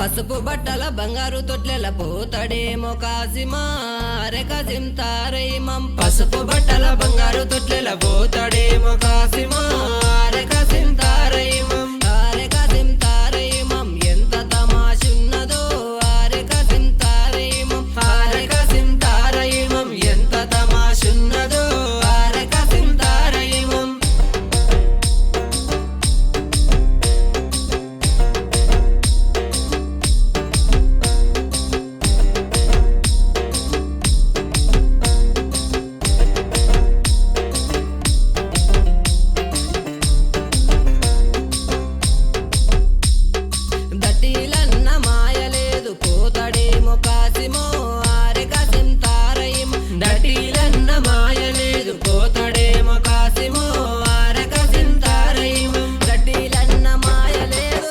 పసుపు బట్టల బంగారు తొట్లెల పోతాడేమో కాసిమా రే కాసిం తారైమం పసుపు బట్టల బంగారు తొట్లెల పోతాడేమో కాసిమా రే కాసిం తారైమం